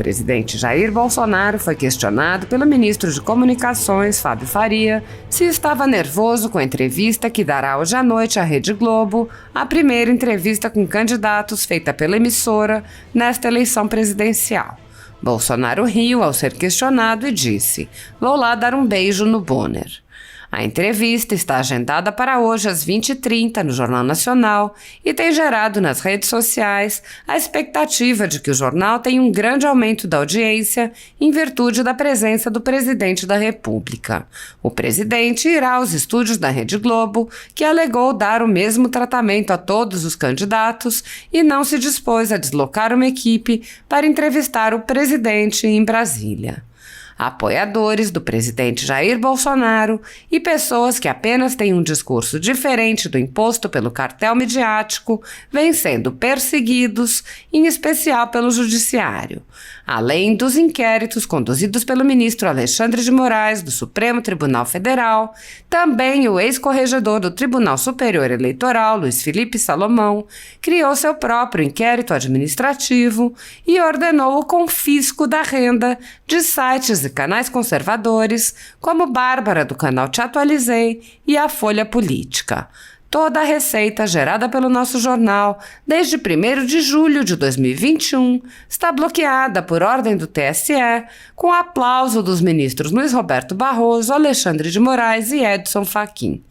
presidente Jair Bolsonaro foi questionado pelo ministro de Comunicações, Fábio Faria, se estava nervoso com a entrevista que dará hoje à noite à Rede Globo, a primeira entrevista com candidatos feita pela emissora nesta eleição presidencial. Bolsonaro riu ao ser questionado e disse: "Vou lá dar um beijo no Bonner." A entrevista está agendada para hoje às 20h30 no Jornal Nacional e tem gerado nas redes sociais a expectativa de que o jornal tenha um grande aumento da audiência em virtude da presença do presidente da República. O presidente irá aos estúdios da Rede Globo, que alegou dar o mesmo tratamento a todos os candidatos e não se dispôs a deslocar uma equipe para entrevistar o presidente em Brasília. Apoiadores do presidente Jair Bolsonaro e pessoas que apenas têm um discurso diferente do imposto pelo cartel midiático vêm sendo perseguidos, em especial pelo judiciário. Além dos inquéritos conduzidos pelo ministro Alexandre de Moraes do Supremo Tribunal Federal, também o ex-corregedor do Tribunal Superior Eleitoral, Luiz Felipe Salomão, criou seu próprio inquérito administrativo e ordenou o confisco da renda de sites e canais conservadores, como Bárbara do canal Te Atualizei e a Folha Política. Toda a receita gerada pelo nosso jornal desde 1º de julho de 2021 está bloqueada por ordem do TSE, com aplauso dos ministros Luiz Roberto Barroso, Alexandre de Moraes e Edson Fachin.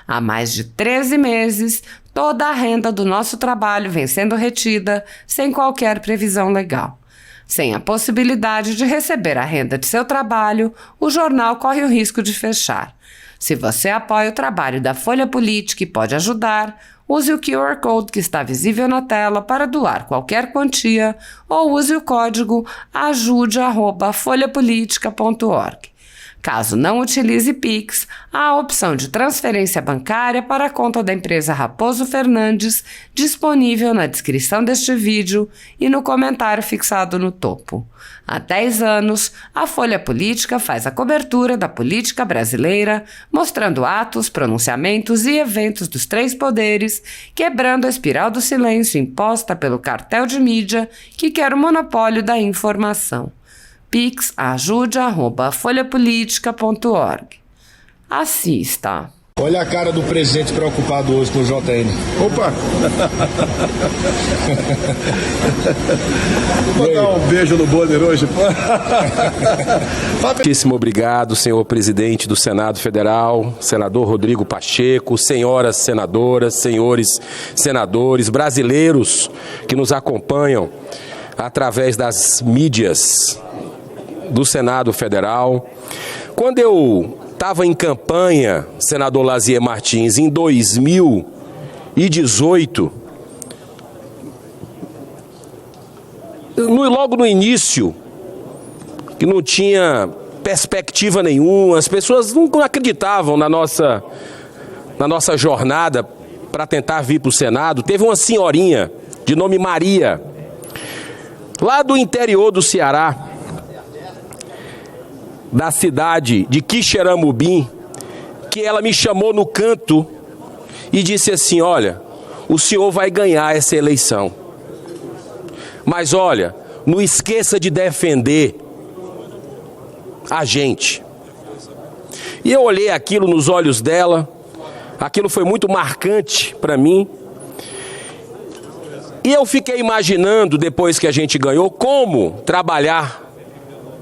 Há mais de 13 meses, toda a renda do nosso trabalho vem sendo retida sem qualquer previsão legal. Sem a possibilidade de receber a renda de seu trabalho, o jornal corre o risco de fechar. Se você apoia o trabalho da Folha Política e pode ajudar, use o QR Code que está visível na tela para doar qualquer quantia ou use o código ajude@folhapolitica.org. Caso não utilize Pix, há a opção de transferência bancária para a conta da empresa Raposo Fernandes, disponível na descrição deste vídeo e no comentário fixado no topo. Há 10 anos, a Folha Política faz a cobertura da política brasileira, mostrando atos, pronunciamentos e eventos dos 3 poderes, quebrando a espiral do silêncio imposta pelo cartel de mídia que quer o monopólio da informação. Pix ajude@folhapolitica.org. Assista. Olha a cara do presidente preocupado hoje com o JN. Opa! Vou dar um beijo no Bonner hoje. Muitíssimo obrigado, senhor presidente do Senado Federal, senador Rodrigo Pacheco, senhoras senadoras, senhores senadores, brasileiros que nos acompanham através das mídias do Senado Federal. Quando eu estava em campanha, senador Lazier Martins, em 2018, logo no início, que não tinha perspectiva nenhuma, as pessoas não acreditavam na nossa jornada para tentar vir para o Senado, teve uma senhorinha de nome Maria, lá do interior do Ceará, da cidade de Quixeramobim, que ela me chamou no canto e disse assim: olha, o senhor vai ganhar essa eleição, mas olha, não esqueça de defender a gente. E eu olhei aquilo nos olhos dela, aquilo foi muito marcante para mim, e eu fiquei imaginando, depois que a gente ganhou, como trabalhar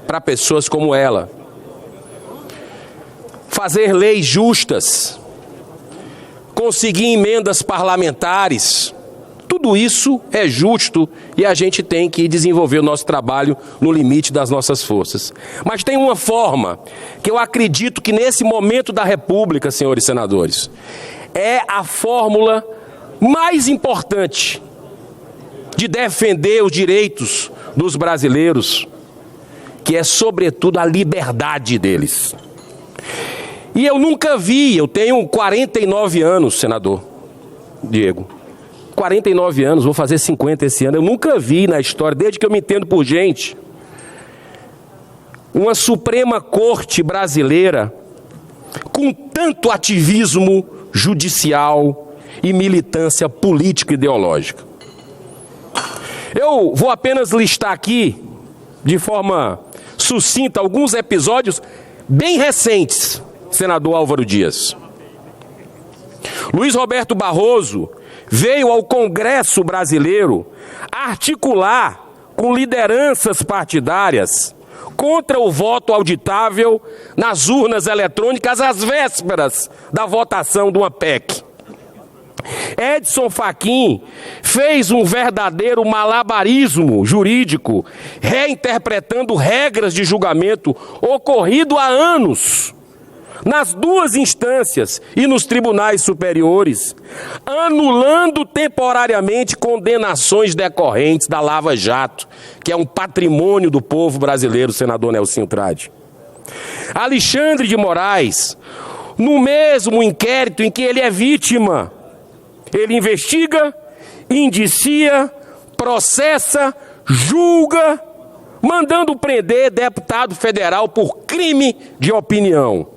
para pessoas como ela. Fazer leis justas, conseguir emendas parlamentares, tudo isso é justo e a gente tem que desenvolver o nosso trabalho no limite das nossas forças. Mas tem uma forma que eu acredito que nesse momento da República, senhores senadores, é a fórmula mais importante de defender os direitos dos brasileiros, que é sobretudo a liberdade deles. E eu nunca vi, eu tenho 49 anos, senador Diego, 49 anos, vou fazer 50 esse ano, eu nunca vi na história, desde que eu me entendo por gente, uma Suprema Corte brasileira com tanto ativismo judicial e militância política e ideológica. Eu vou apenas listar aqui de forma sucinta alguns episódios bem recentes, senador Álvaro Dias. Luiz Roberto Barroso veio ao Congresso brasileiro articular com lideranças partidárias contra o voto auditável nas urnas eletrônicas às vésperas da votação de uma PEC. Edson Fachin fez um verdadeiro malabarismo jurídico, reinterpretando regras de julgamento ocorrido há anos nas duas instâncias e nos tribunais superiores, anulando temporariamente condenações decorrentes da Lava Jato, que é um patrimônio do povo brasileiro, senador Nelsinho Trade. Alexandre de Moraes, no mesmo inquérito em que ele é vítima, ele investiga, indicia, processa, julga, mandando prender deputado federal por crime de opinião.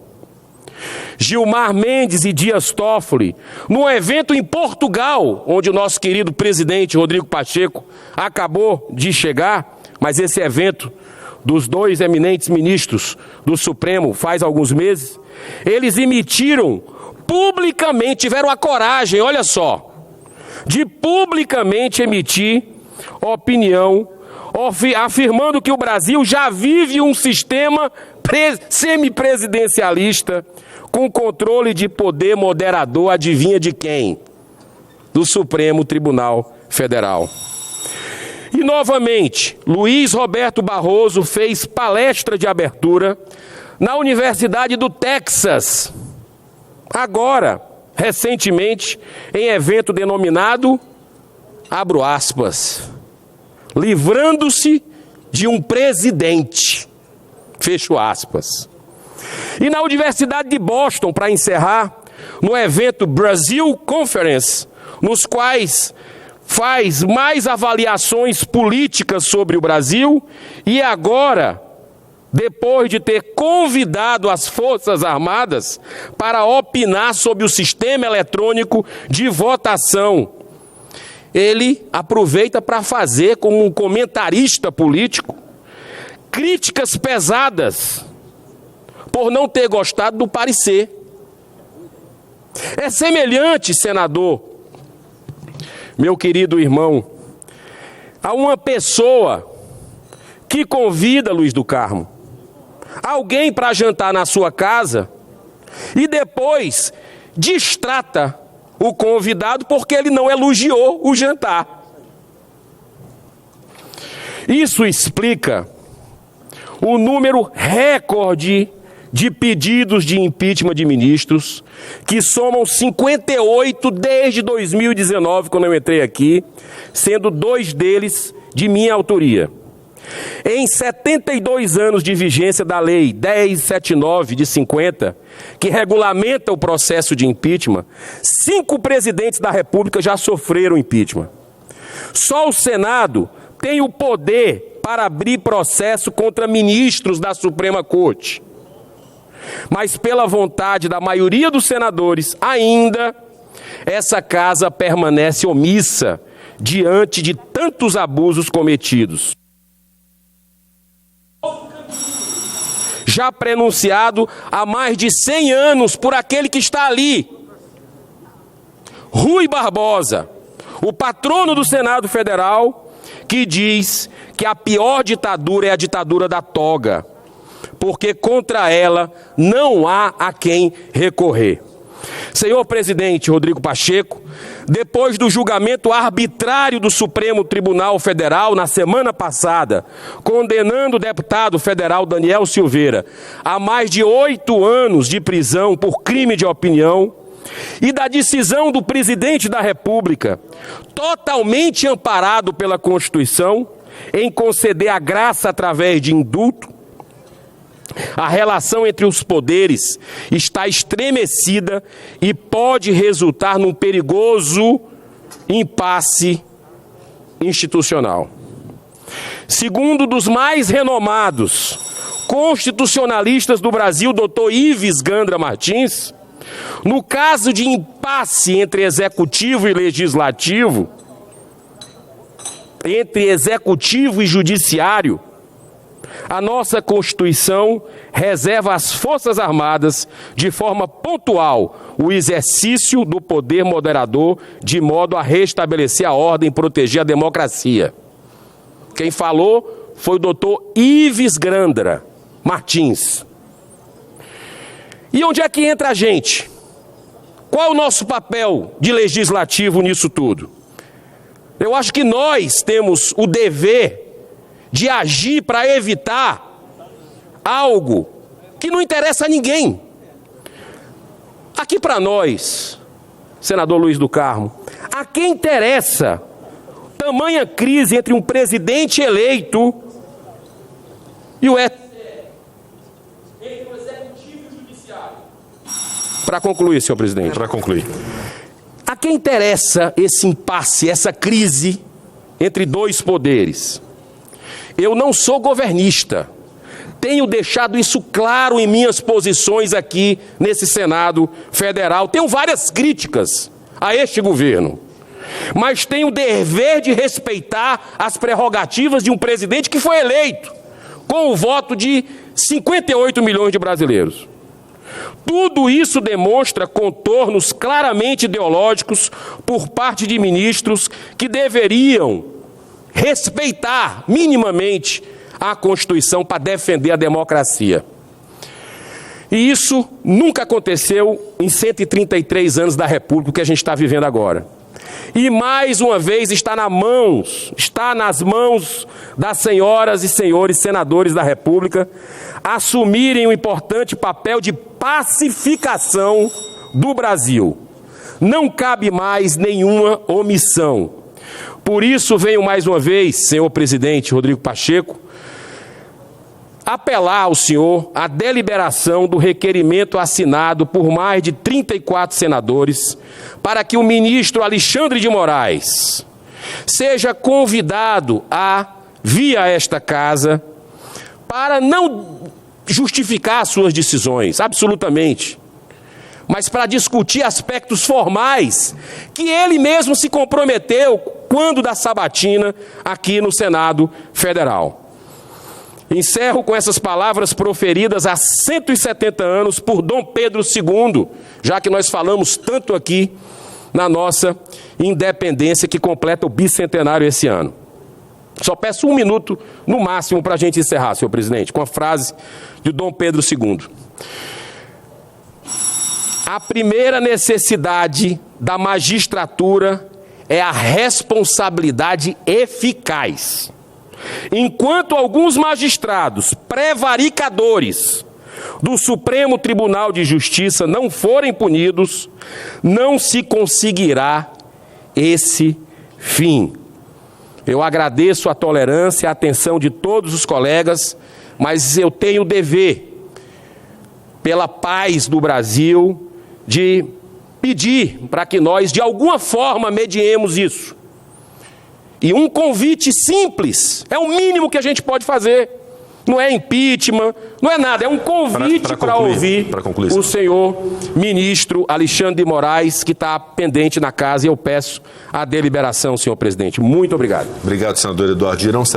Gilmar Mendes e Dias Toffoli, num evento em Portugal, onde o nosso querido presidente Rodrigo Pacheco acabou de chegar, mas esse evento dos dois eminentes ministros do Supremo faz alguns meses, eles emitiram publicamente, tiveram a coragem, olha só, de publicamente emitir opinião, afirmando que o Brasil já vive um sistema semipresidencialista com controle de poder moderador, adivinha de quem? Do Supremo Tribunal Federal. E novamente, Luiz Roberto Barroso fez palestra de abertura na Universidade do Texas, agora, recentemente, em evento denominado, abro aspas, livrando-se de um presidente, fecho aspas. E na Universidade de Boston, para encerrar, no evento Brasil Conference, nos quais faz mais avaliações políticas sobre o Brasil, e agora, depois de ter convidado as Forças Armadas para opinar sobre o sistema eletrônico de votação, ele aproveita para fazer, como um comentarista político, críticas pesadas por não ter gostado do parecer. É semelhante, senador, meu querido irmão, a uma pessoa que convida, Luiz do Carmo, alguém para jantar na sua casa e depois distrata o convidado porque ele não elogiou o jantar. Isso explica o número recorde de pedidos de impeachment de ministros, que somam 58 desde 2019, quando eu entrei aqui, sendo 2 deles de minha autoria. Em 72 anos de vigência da Lei 1079 de 50, que regulamenta o processo de impeachment, 5 presidentes da República já sofreram impeachment. Só o Senado tem o poder para abrir processo contra ministros da Suprema Corte. Mas pela vontade da maioria dos senadores, ainda, essa casa permanece omissa diante de tantos abusos cometidos. Já prenunciado há mais de 100 anos por aquele que está ali, Rui Barbosa, o patrono do Senado Federal, que diz que a pior ditadura é a ditadura da toga, porque contra ela não há a quem recorrer. Senhor presidente Rodrigo Pacheco, depois do julgamento arbitrário do Supremo Tribunal Federal na semana passada, condenando o deputado federal Daniel Silveira a mais de 8 anos de prisão por crime de opinião, e da decisão do presidente da República, totalmente amparado pela Constituição, em conceder a graça através de indulto, a relação entre os poderes está estremecida e pode resultar num perigoso impasse institucional. Segundo um dos mais renomados constitucionalistas do Brasil, Dr. Ives Gandra Martins, no caso de impasse entre executivo e legislativo, entre executivo e judiciário, A nossa Constituição reserva às Forças Armadas, de forma pontual, o exercício do poder moderador, de modo a restabelecer a ordem e proteger a democracia. Quem falou foi o doutor Ives Grandra Martins. E onde é que entra a gente? Qual é o nosso papel de legislativo nisso tudo? Eu acho que nós temos o dever de agir para evitar algo que não interessa a ninguém. Aqui para nós, senador Luiz do Carmo, a quem interessa tamanha crise entre um presidente eleito e o Para concluir, senhor presidente. Para concluir. A quem interessa esse impasse, essa crise entre dois poderes? Eu não sou governista. Tenho deixado isso claro em minhas posições aqui nesse Senado Federal. Tenho várias críticas a este governo, mas tenho o dever de respeitar as prerrogativas de um presidente que foi eleito com o voto de 58 milhões de brasileiros. Tudo isso demonstra contornos claramente ideológicos por parte de ministros que deveriam respeitar minimamente a Constituição para defender a democracia. E isso nunca aconteceu em 133 anos da República que a gente está vivendo agora. E mais uma vez está nas mãos das senhoras e senhores senadores da República assumirem um importante papel de pacificação do Brasil. Não cabe mais nenhuma omissão. Por isso venho mais uma vez, senhor presidente Rodrigo Pacheco, apelar ao senhor a deliberação do requerimento assinado por mais de 34 senadores para que o ministro Alexandre de Moraes seja convidado a vir a esta casa para não justificar suas decisões, absolutamente, mas para discutir aspectos formais que ele mesmo se comprometeu quando da sabatina aqui no Senado Federal. Encerro com essas palavras proferidas há 170 anos por Dom Pedro II, já que nós falamos tanto aqui na nossa independência que completa o bicentenário esse ano. Só peço 1 minuto, no máximo, para a gente encerrar, senhor presidente, com a frase de Dom Pedro II. A primeira necessidade da magistratura é a responsabilidade eficaz. Enquanto alguns magistrados prevaricadores do Supremo Tribunal de Justiça não forem punidos, não se conseguirá esse fim. Eu agradeço a tolerância e a atenção de todos os colegas, mas eu tenho o dever, pela paz do Brasil, de pedir para que nós, de alguma forma, mediemos isso. E um convite simples, é o mínimo que a gente pode fazer. Não é impeachment, não é nada, é um convite para ouvir o senhor ministro Alexandre de Moraes, que está pendente na casa, e eu peço a deliberação, senhor presidente. Muito obrigado. Obrigado, senador Eduardo Girão.